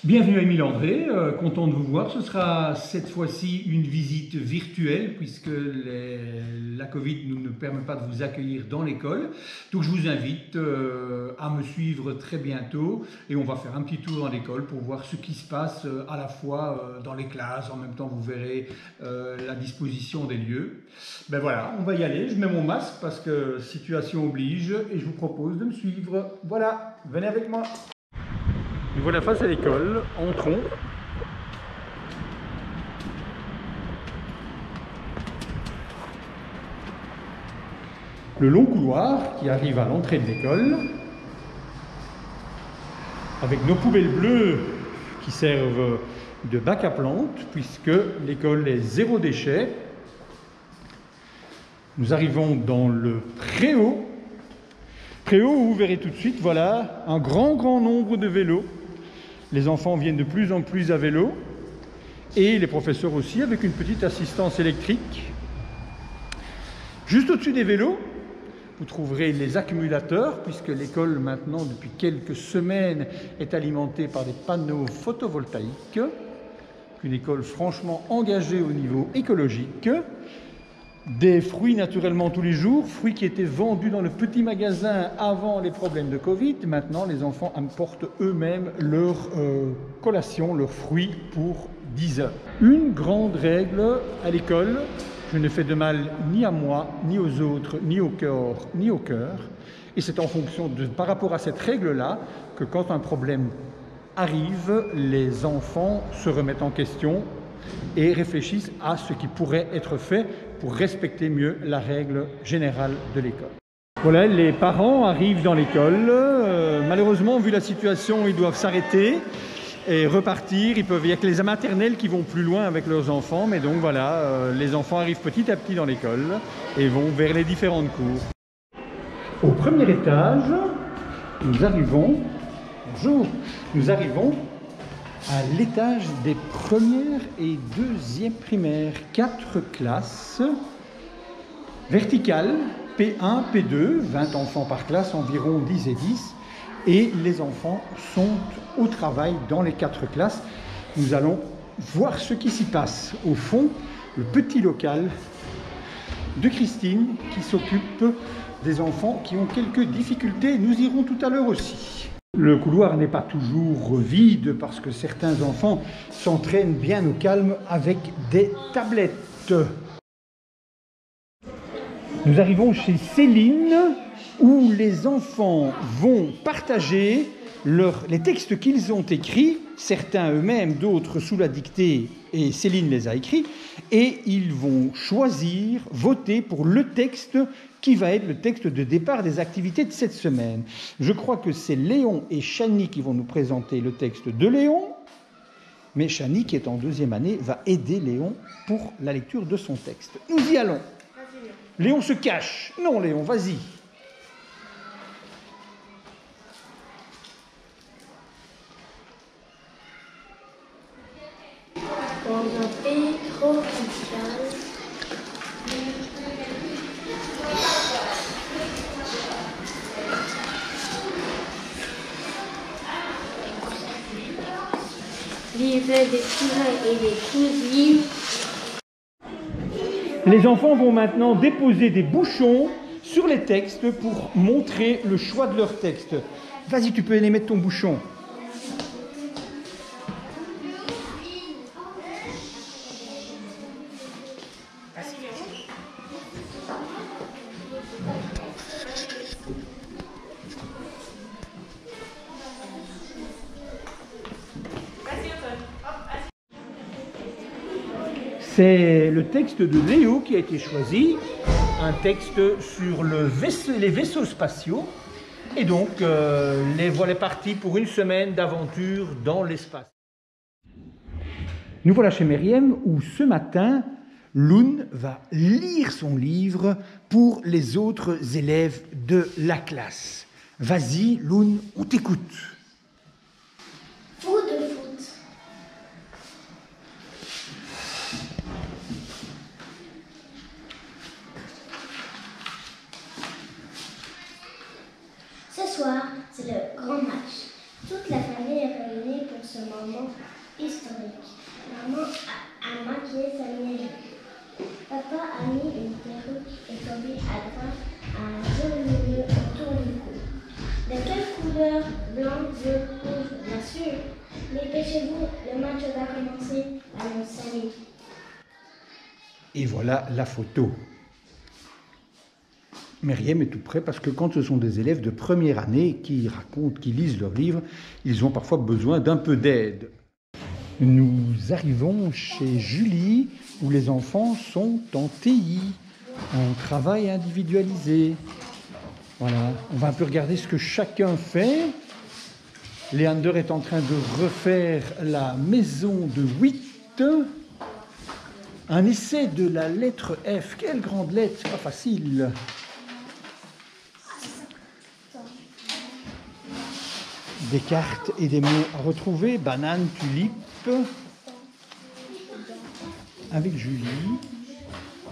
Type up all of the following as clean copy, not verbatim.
Bienvenue à Émile André, content de vous voir. Ce sera cette fois-ci une visite virtuelle puisque la Covid ne permet pas de vous accueillir dans l'école. Donc je vous invite à me suivre très bientôt et on va faire un petit tour dans l'école pour voir ce qui se passe à la fois dans les classes. En même temps, vous verrez la disposition des lieux. Ben voilà, on va y aller. Je mets mon masque parce que situation oblige et je vous propose de me suivre. Voilà, venez avec moi. Nous voilà face à l'école, entrons. Le long couloir qui arrive à l'entrée de l'école, avec nos poubelles bleues qui servent de bac à plantes, puisque l'école est zéro déchet. Nous arrivons dans le préau. Préau où vous verrez tout de suite, voilà, un grand nombre de vélos. Les enfants viennent de plus en plus à vélo et les professeurs aussi avec une petite assistance électrique. Juste au-dessus des vélos, vous trouverez les accumulateurs puisque l'école maintenant depuis quelques semaines est alimentée par des panneaux photovoltaïques. Une école franchement engagée au niveau écologique. Des fruits naturellement tous les jours, fruits qui étaient vendus dans le petit magasin avant les problèmes de Covid. Maintenant, les enfants apportent eux-mêmes leur collation, leurs fruits pour 10 heures. Une grande règle à l'école, je ne fais de mal ni à moi, ni aux autres, ni au corps, ni au cœur. Et c'est en fonction par rapport à cette règle-là, que quand un problème arrive, les enfants se remettent en question et réfléchissent à ce qui pourrait être fait pour respecter mieux la règle générale de l'école. Voilà, les parents arrivent dans l'école. Malheureusement, vu la situation, ils doivent s'arrêter et repartir. Il n'y a que les maternelles qui vont plus loin avec leurs enfants. Mais donc voilà, les enfants arrivent petit à petit dans l'école et vont vers les différentes cours. Au premier étage, nous arrivons à l'étage des premières et deuxièmes primaires, 4 classes verticales, P1, P2, 20 enfants par classe, environ 10 et 10, et les enfants sont au travail dans les 4 classes. Nous allons voir ce qui s'y passe. Au fond, le petit local de Christine qui s'occupe des enfants qui ont quelques difficultés. Nous irons tout à l'heure aussi. Le couloir n'est pas toujours vide parce que certains enfants s'entraînent bien au calme avec des tablettes. Nous arrivons chez Céline où les enfants vont partager les textes qu'ils ont écrits, certains eux-mêmes, d'autres sous la dictée, et Céline les a écrits, et ils vont choisir, voter pour le texte qui va être le texte de départ des activités de cette semaine. Je crois que c'est Léon et Chani qui vont nous présenter le texte de Léon, mais Chani, qui est en 2e année, va aider Léon pour la lecture de son texte. Nous y allons. Léon se cache. Non, Léon, vas-y. Dans un pays tropical, vivaient des cousins et des cousines. Les enfants vont maintenant déposer des bouchons sur les textes pour montrer le choix de leur texte. Vas-y, tu peux aller mettre ton bouchon. C'est le texte de Léo qui a été choisi, un texte sur les vaisseaux spatiaux. Et donc, les voilà partis pour une semaine d'aventure dans l'espace. Nous voilà chez Meriem où ce matin, Loun va lire son livre pour les autres élèves de la classe. Vas-y, Loun, on t'écoute. Fou de foot. Ce soir, c'est le grand match. Toute la famille est réunie pour ce moment historique. Maman a maquillé sa mienne. Papa a mis une perruque et Toby a droit à un joli nœud autour du cou. De quelle couleur? Blanc, bleu, rouge, bien sûr. Dépêchez-vous, le match va commencer. Allons, salut. Et voilà la photo. Meriem est tout près parce que quand ce sont des élèves de première année qui racontent, qui lisent leurs livres, ils ont parfois besoin d'un peu d'aide. Nous arrivons chez Julie où les enfants sont en TI, en travail individualisé. Voilà, on va un peu regarder ce que chacun fait. Léander est en train de refaire la maison de 8. Un essai de la lettre F. Quelle grande lettre, c'est pas facile. Des cartes et des mots à retrouver. Banane, tulipe. Avec Julie.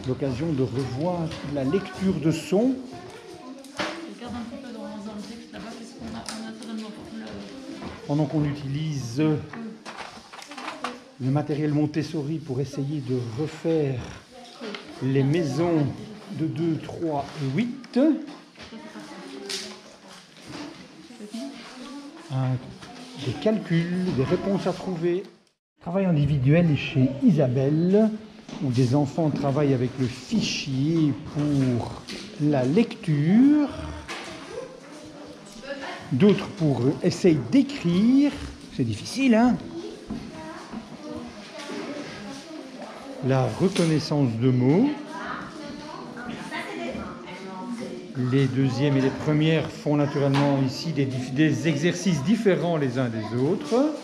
L'occasion de revoir la lecture de son. Regarde un petit peu dans le texte là-bas, qu'est-ce qu'on a naturellement pour le... Pendant qu'on utilise le matériel Montessori pour essayer de refaire les maisons de 2, 3 et 8. Des calculs, des réponses à trouver. Travail individuel chez Isabelle, où des enfants travaillent avec le fichier pour la lecture. D'autres pour essayer d'écrire. C'est difficile, hein? La reconnaissance de mots. Les deuxièmes et les premières font naturellement ici des exercices différents les uns des autres.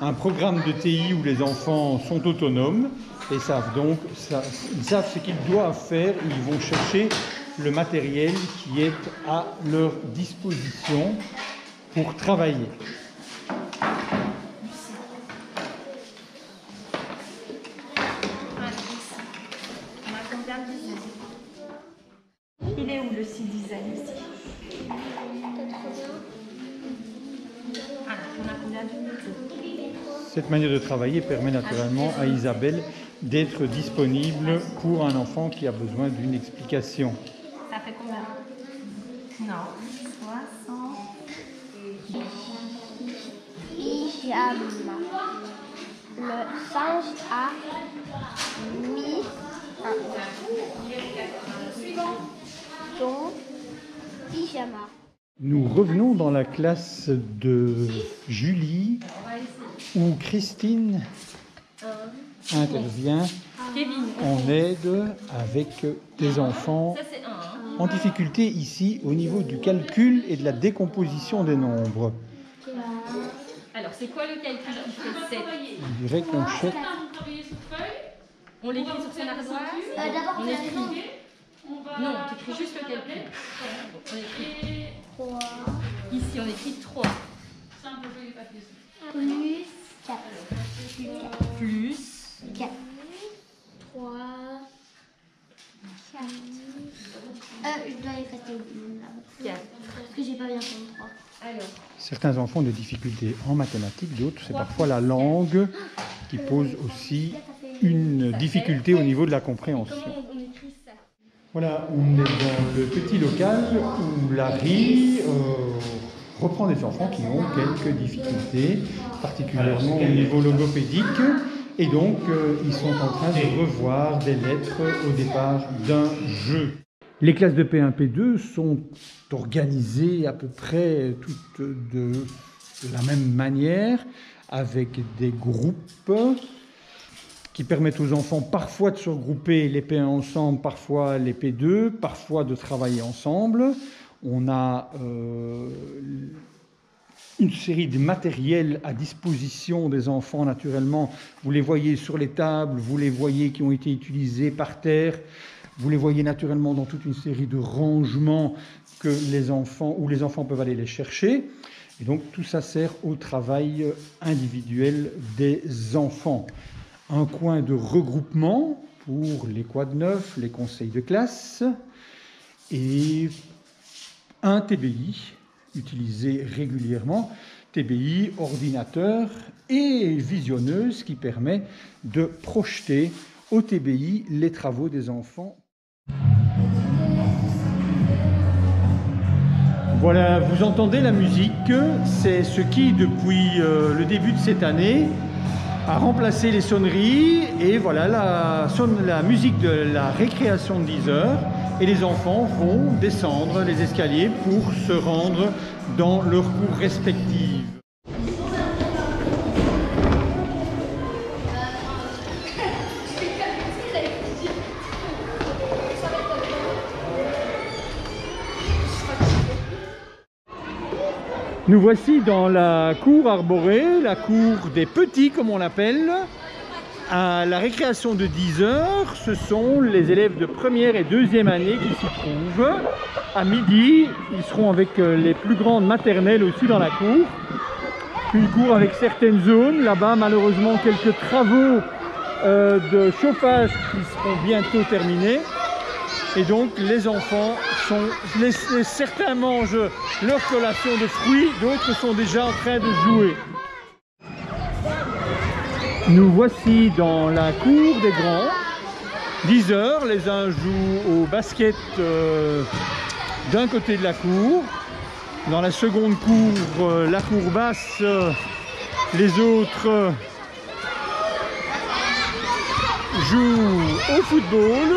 Un programme de TI où les enfants sont autonomes et savent donc, ils savent ce qu'ils doivent faire, ils vont chercher le matériel qui est à leur disposition pour travailler. Il est où le C-Design ici? Alors, on a combien d'unités? Cette manière de travailler permet naturellement à Isabelle d'être disponible pour un enfant qui a besoin d'une explication. Ça fait combien? Non, 60. Pyjama. Le singe a mis son pyjama. Nous revenons dans la classe de Julie où Christine intervient Kevin. en aide avec des enfants Ça c'est 1. en difficulté ici au niveau du calcul et de la décomposition des nombres. Alors, c'est quoi le calcul qui fait 7? On dirait qu'on cherche. On l'écrit sur son ardoise. On écrit. Non, tu écris juste le calcul. On écrit 3 ici, on écrit 3. plus 4. Plus 4. 3. 4. Je dois effacer là. 4. Parce que j'ai pas bien compté 3. Alors, Certains enfants ont des difficultés en mathématiques, d'autres c'est parfois la langue qui pose aussi une difficulté au niveau de la compréhension. comment on écrit ça? Voilà, on est dans le petit local où Larry reprend des enfants qui ont quelques difficultés, particulièrement au niveau logopédique. Et donc, ils sont en train de revoir des lettres au départ d'un jeu. Les classes de P1, P2 sont organisées à peu près toutes de la même manière, avec des groupes qui permettent aux enfants parfois de se regrouper les P1 ensemble, parfois les P2, parfois de travailler ensemble. On a une série de matériels à disposition des enfants naturellement. Vous les voyez sur les tables, vous les voyez qui ont été utilisés par terre, vous les voyez naturellement dans toute une série de rangements que les enfants peuvent aller les chercher. Et donc tout ça sert au travail individuel des enfants. Un coin de regroupement pour les quads neufs, les conseils de classe et un TBI utilisé régulièrement, TBI, ordinateur et visionneuse qui permet de projeter au TBI les travaux des enfants. Voilà, vous entendez la musique, c'est ce qui, depuis le début de cette année, a remplacé les sonneries et voilà la musique de la récréation de 10 heures. Et les enfants vont descendre les escaliers pour se rendre dans leurs cours respectives. Nous voici dans la cour arborée, la cour des petits comme on l'appelle. À la récréation de 10 heures, ce sont les élèves de première et deuxième année qui s'y trouvent. À midi, ils seront avec les plus grandes maternelles aussi dans la cour. Une cour avec certaines zones. Là-bas, malheureusement, quelques travaux de chauffage qui seront bientôt terminés. Et donc, les enfants certains mangent leur collation de fruits, d'autres sont déjà en train de jouer. Nous voici dans la cour des grands. 10 heures, les uns jouent au basket d'un côté de la cour. Dans la seconde cour, la cour basse, les autres jouent au football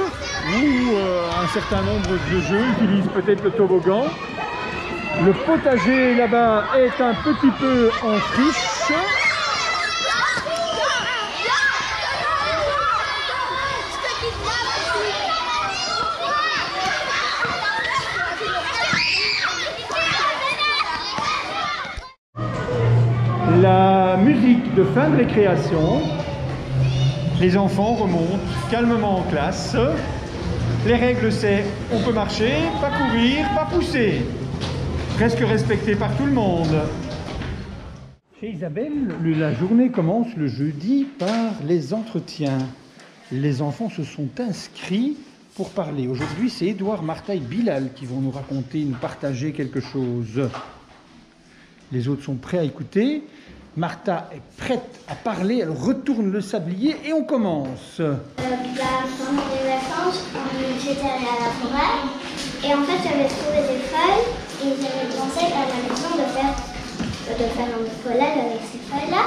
ou un certain nombre de jeux, utilisent peut-être le toboggan. Le potager là-bas est un petit peu en friche. La musique de fin de récréation, les enfants remontent calmement en classe. Les règles c'est on peut marcher, pas courir, pas pousser. Presque respecté par tout le monde. Chez Isabelle, la journée commence le jeudi par les entretiens. Les enfants se sont inscrits pour parler. Aujourd'hui, c'est Édouard, Martha et Bilal qui vont nous raconter, nous partager quelque chose. Les autres sont prêts à écouter. Martha est prête à parler, elle retourne le sablier et on commence. Pendant les vacances, j'étais allée à la forêt et en fait j'avais trouvé des feuilles et j'avais pensé à la maison de faire un bricolage avec ces feuilles-là.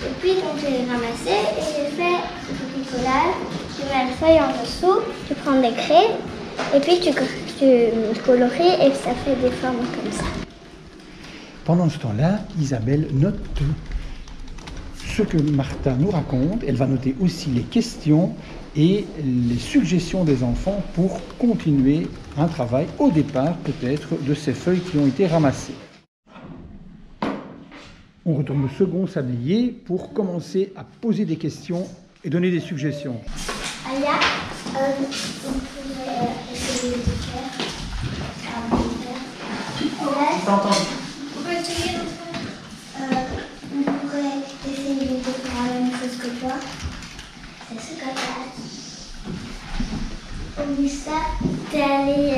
Et puis donc j'ai ramassé et j'ai fait ce bricolage. Tu mets la feuille en dessous, tu prends des craies et puis tu colories et ça fait des formes comme ça. Pendant ce temps-là, Isabelle note ce que Martha nous raconte. Elle va noter aussi les questions et les suggestions des enfants pour continuer un travail au départ peut-être de ces feuilles qui ont été ramassées. On retourne le second sablier pour commencer à poser des questions et donner des suggestions. Aya, on pourrait essayer de faire on pourrait essayer de faire la même chose que toi. C'est ce que t'as. On dit ça, t'es allé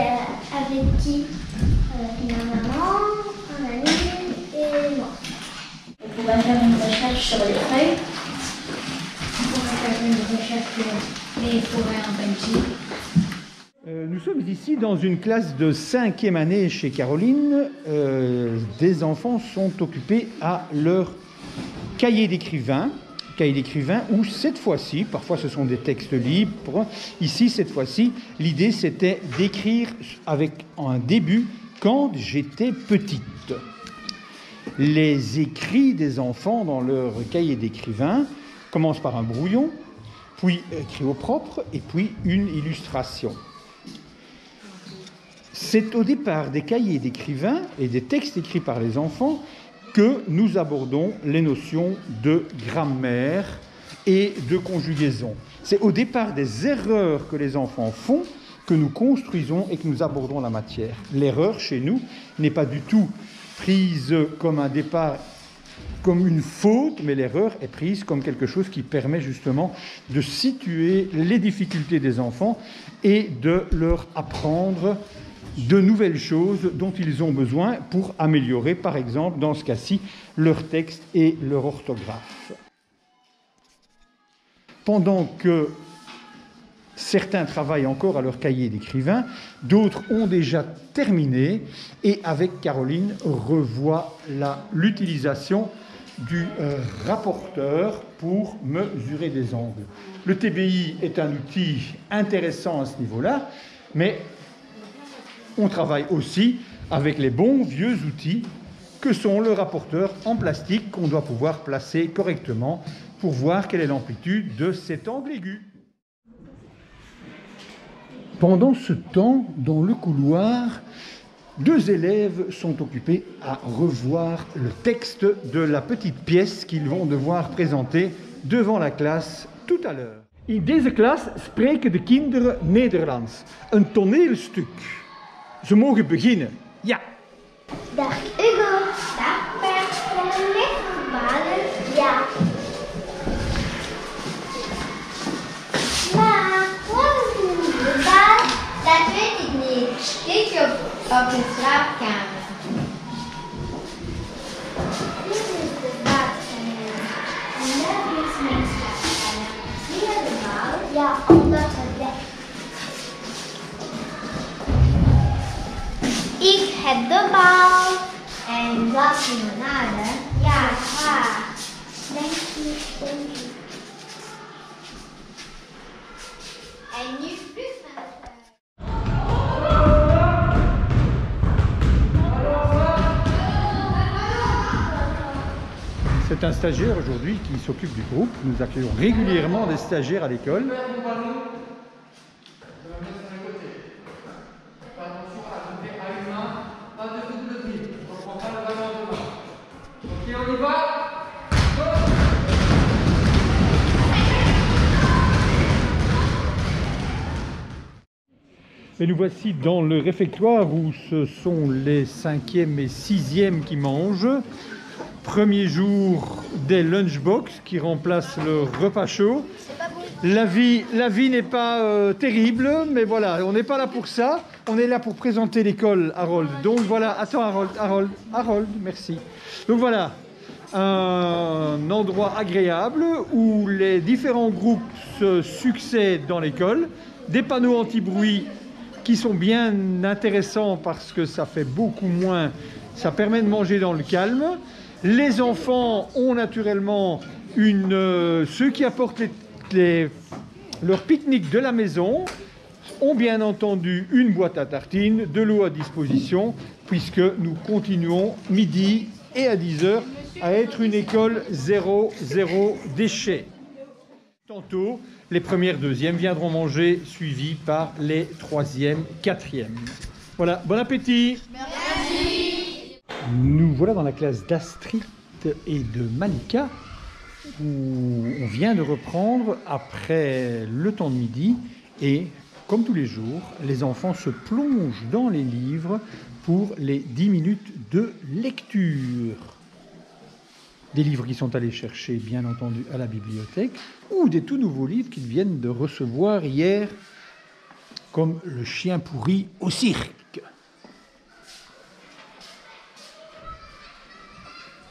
avec qui? Avec ma maman, un ami et moi. On pourrait faire une recherche sur les feuilles. On pourrait faire une recherche sur les forêts en Belgique. Nous sommes ici dans une classe de 5e année chez Caroline. Des enfants sont occupés à leur cahier d'écrivain où cette fois-ci, parfois ce sont des textes libres, ici cette fois-ci, l'idée c'était d'écrire avec un début « Quand j'étais petite ». Les écrits des enfants dans leur cahier d'écrivain commencent par un brouillon, puis écrit au propre et puis une illustration. C'est au départ des cahiers d'écrivain et des textes écrits par les enfants que nous abordons les notions de grammaire et de conjugaison. C'est au départ des erreurs que les enfants font que nous construisons et que nous abordons la matière. L'erreur, chez nous, n'est pas du tout prise comme un départ comme une faute, mais l'erreur est prise comme quelque chose qui permet justement de situer les difficultés des enfants et de leur apprendre de nouvelles choses dont ils ont besoin pour améliorer, par exemple, dans ce cas-ci, leur texte et leur orthographe. Pendant que certains travaillent encore à leur cahier d'écrivain, d'autres ont déjà terminé et avec Caroline revoit l'utilisation du rapporteur pour mesurer des angles. Le TBI est un outil intéressant à ce niveau-là, mais on travaille aussi avec les bons vieux outils que sont le rapporteur en plastique qu'on doit pouvoir placer correctement pour voir quelle est l'amplitude de cet angle aigu. Pendant ce temps, dans le couloir, 2 élèves sont occupés à revoir le texte de la petite pièce qu'ils vont devoir présenter devant la classe tout à l'heure. In deze klas spreken de kinderen Nederlands. Een toneelstuk. Ze mogen beginnen. Ja. Dag Hugo. Dag Per. Zijn we balen? Ja. Maar waarom de bal? Dat weet ik niet. Dit op de slaapkamer. Dit is de badkamer. En dat is mijn slaapkamer. Zie je de bal? Ja, omdat het weg. Ik heb de bal. En wat limonade? Ja, graag. Dank je. En nu plus met het. C'est un stagiaire aujourd'hui qui s'occupe du groupe. Nous accueillons régulièrement des stagiaires à l'école. Et nous voici dans le réfectoire où ce sont les 5e et 6e qui mangent. Premier jour des lunchbox qui remplacent le repas chaud. La vie n'est pas terrible, mais voilà, on n'est pas là pour ça. On est là pour présenter l'école, Harold. Donc voilà, attends Harold, merci. Donc voilà, un endroit agréable où les différents groupes se succèdent dans l'école. Des panneaux anti-bruit qui sont bien intéressants parce que ça fait beaucoup moins, ça permet de manger dans le calme. Les enfants ont naturellement ceux qui apportent leur pique-nique de la maison ont bien entendu une boîte à tartines, de l'eau à disposition, puisque nous continuons midi et à 10h à être une école 0 déchet. Tantôt, les premières, deuxièmes viendront manger, suivis par les 3e, 4e. Voilà, bon appétit. Merci. Nous voilà dans la classe d'Astrid et de Malika, où on vient de reprendre après le temps de midi. Et comme tous les jours, les enfants se plongent dans les livres pour les 10 minutes de lecture. Des livres qui sont allés chercher, bien entendu, à la bibliothèque, ou des tout nouveaux livres qu'ils viennent de recevoir hier, comme Le chien pourri au cirque.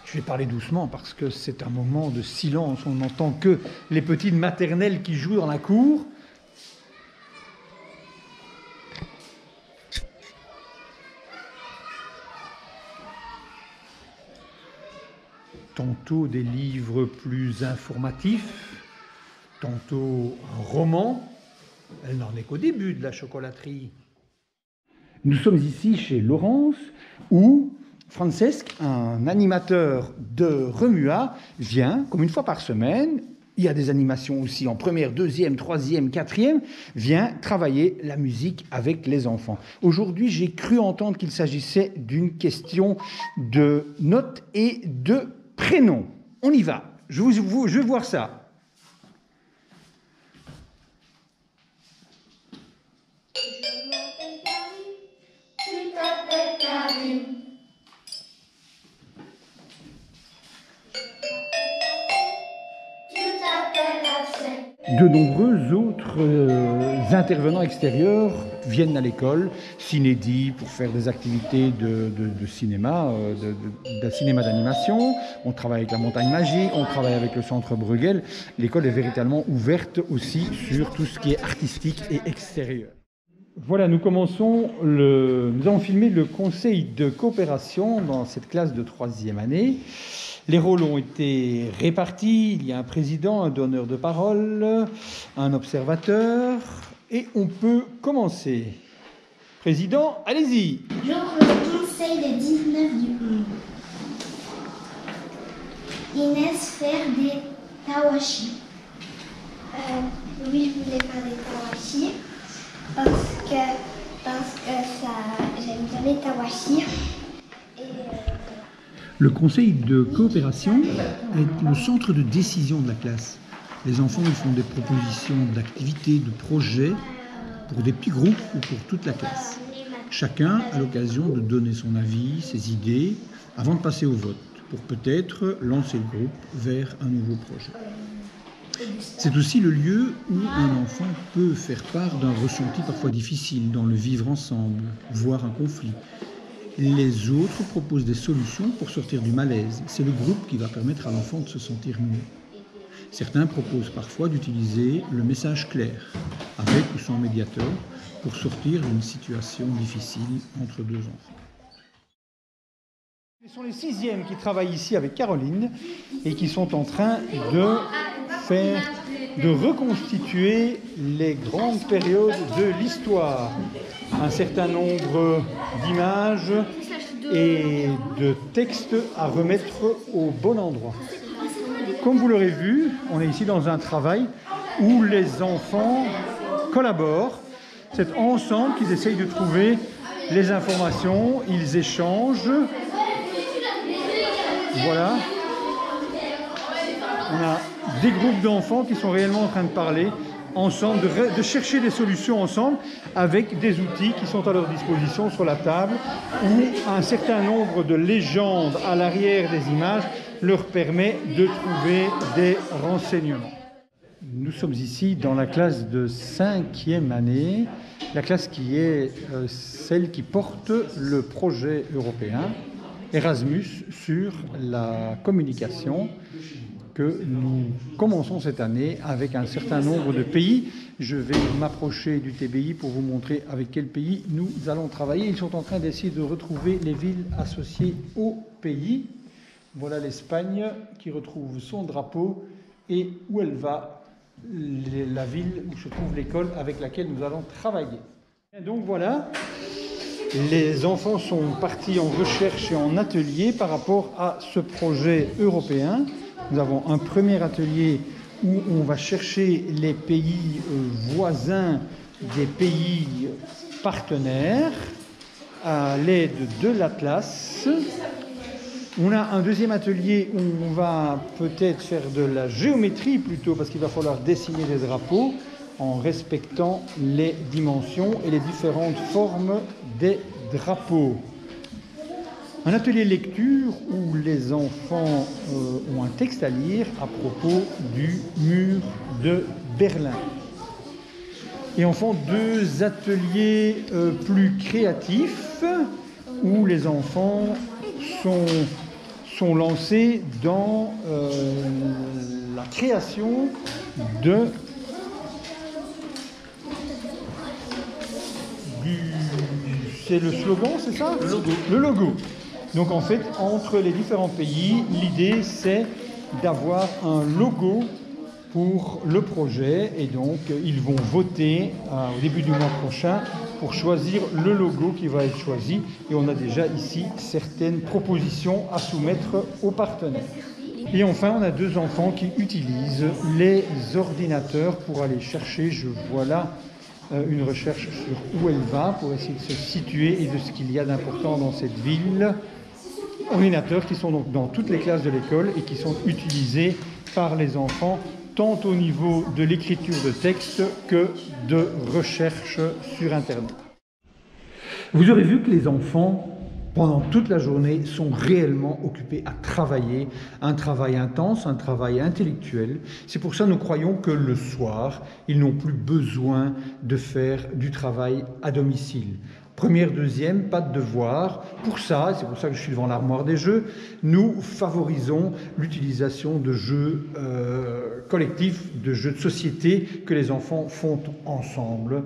Je vais parler doucement parce que c'est un moment de silence, on n'entend que les petites maternelles qui jouent dans la cour. Tantôt des livres plus informatifs, tantôt un roman. Elle n'en est qu'au début de la chocolaterie. Nous sommes ici chez Laurence, où Francesc, un animateur de Remua, vient, comme une fois par semaine, il y a des animations aussi en première, deuxième, troisième, quatrième, vient travailler la musique avec les enfants. Aujourd'hui, j'ai cru entendre qu'il s'agissait d'une question de notes et de prénoms. On y va. Je veux voir ça. De nombreux autres intervenants extérieurs viennent à l'école, Cinédi pour faire des activités de cinéma, de cinéma d'animation. On travaille avec la Montagne Magique, on travaille avec le Centre Bruegel. L'école est véritablement ouverte aussi sur tout ce qui est artistique et extérieur. Voilà, nous avons filmé le conseil de coopération dans cette classe de 3e année. Les rôles ont été répartis, il y a un président, un donneur de parole, un observateur, et on peut commencer. Président, allez-y. J'ouvre le conseil le 19 du 11. Inès faire des tawashi. Oui, je voulais faire des tawashi parce que j'aime bien les tawashi. Le conseil de coopération est le centre de décision de la classe. Les enfants ils font des propositions d'activités, de projets pour des petits groupes ou pour toute la classe. Chacun a l'occasion de donner son avis, ses idées, avant de passer au vote, pour peut-être lancer le groupe vers un nouveau projet. C'est aussi le lieu où un enfant peut faire part d'un ressenti parfois difficile dans le vivre ensemble, voire un conflit. Les autres proposent des solutions pour sortir du malaise. C'est le groupe qui va permettre à l'enfant de se sentir mieux. Certains proposent parfois d'utiliser le message clair, avec ou sans médiateur, pour sortir d'une situation difficile entre deux enfants. Ce sont les 6e qui travaillent ici avec Caroline et qui sont en train de reconstituer les grandes périodes de l'histoire. Un certain nombre d'images et de textes à remettre au bon endroit. Comme vous l'aurez vu, on est ici dans un travail où les enfants collaborent. C'est ensemble qu'ils essayent de trouver les informations, ils échangent. Voilà. On a des groupes d'enfants qui sont réellement en train de parler ensemble, de chercher des solutions ensemble avec des outils qui sont à leur disposition sur la table où un certain nombre de légendes à l'arrière des images leur permet de trouver des renseignements. Nous sommes ici dans la classe de 5e année, la classe qui est celle qui porte le projet européen Erasmus sur la communication que nous commençons cette année avec un certain nombre de pays. Je vais m'approcher du TBI pour vous montrer avec quel pays nous allons travailler. Ils sont en train d'essayer de retrouver les villes associées au pays. Voilà l'Espagne qui retrouve son drapeau et où elle va, la ville où se trouve l'école avec laquelle nous allons travailler. Et donc voilà, les enfants sont partis en recherche et en atelier par rapport à ce projet européen. Nous avons un premier atelier où on va chercher les pays voisins des pays partenaires à l'aide de l'Atlas. On a un deuxième atelier où on va peut-être faire de la géométrie plutôt parce qu'il va falloir dessiner des drapeaux en respectant les dimensions et les différentes formes des drapeaux. Un atelier lecture où les enfants ont un texte à lire à propos du mur de Berlin. Et enfin, 2 ateliers plus créatifs où les enfants sont lancés dans la création de c'est le slogan, c'est ça? Le logo. Le logo. Donc en fait, entre les différents pays, l'idée c'est d'avoir un logo pour le projet et donc ils vont voter au début du mois prochain pour choisir le logo qui va être choisi et on a déjà ici certaines propositions à soumettre aux partenaires. Et enfin, on a 2 enfants qui utilisent les ordinateurs pour aller chercher, je vois là, une recherche sur où elle va pour essayer de se situer et de ce qu'il y a d'important dans cette ville. Ordinateurs qui sont donc dans toutes les classes de l'école et qui sont utilisés par les enfants tant au niveau de l'écriture de texte que de recherche sur Internet. Vous aurez vu que les enfants pendant toute la journée, sont réellement occupés à travailler, un travail intense, un travail intellectuel. C'est pour ça que nous croyons que le soir, ils n'ont plus besoin de faire du travail à domicile. Première, deuxième, pas de devoir. Pour ça, c'est pour ça que je suis devant l'armoire des jeux, nous favorisons l'utilisation de jeux collectifs, de jeux de société que les enfants font ensemble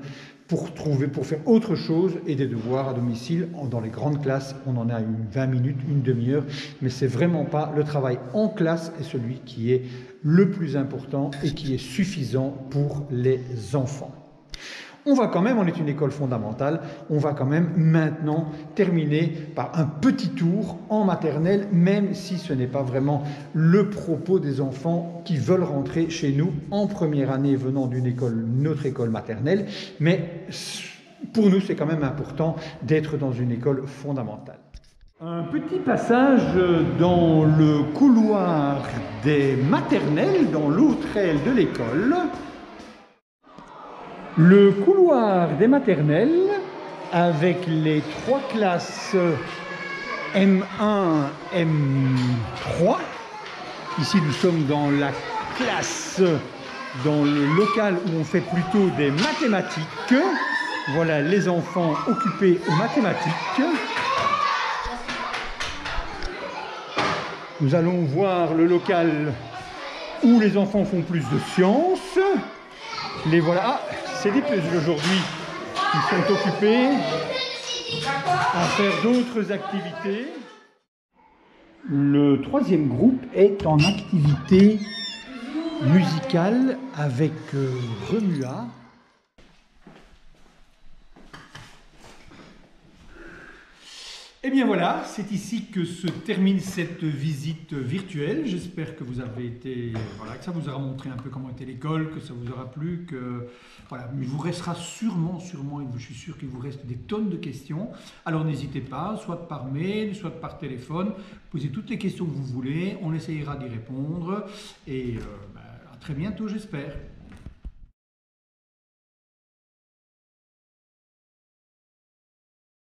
pour faire autre chose et des devoirs à domicile. Dans les grandes classes, on en a 20 minutes, une demi-heure, mais c'est vraiment pas le travail en classe est celui qui est le plus important et qui est suffisant pour les enfants. On va quand même, on est une école fondamentale, on va quand même maintenant terminer par un petit tour en maternelle, même si ce n'est pas vraiment le propos des enfants qui veulent rentrer chez nous en première année venant d'une école, notre école maternelle, mais pour nous c'est quand même important d'être dans une école fondamentale. Un petit passage dans le couloir des maternelles, dans l'autre aile de l'école. Le couloir des maternelles avec les 3 classes M1, M3. Ici, nous sommes dans la classe, dans le local où on fait plutôt des mathématiques. Voilà les enfants occupés aux mathématiques. Nous allons voir le local où les enfants font plus de sciences. Les voilà. Ah, c'est des puzzles aujourd'hui. Ils sont occupés à faire d'autres activités. Le 3e groupe est en activité musicale avec Remua. Et bien voilà, c'est ici que se termine cette visite virtuelle. J'espère que vous avez été, voilà, que ça vous aura montré un peu comment était l'école, que ça vous aura plu, que voilà, il vous restera sûrement, je suis sûr qu'il vous reste des tonnes de questions. Alors n'hésitez pas, soit par mail, soit par téléphone, posez toutes les questions que vous voulez, on essayera d'y répondre et à très bientôt j'espère.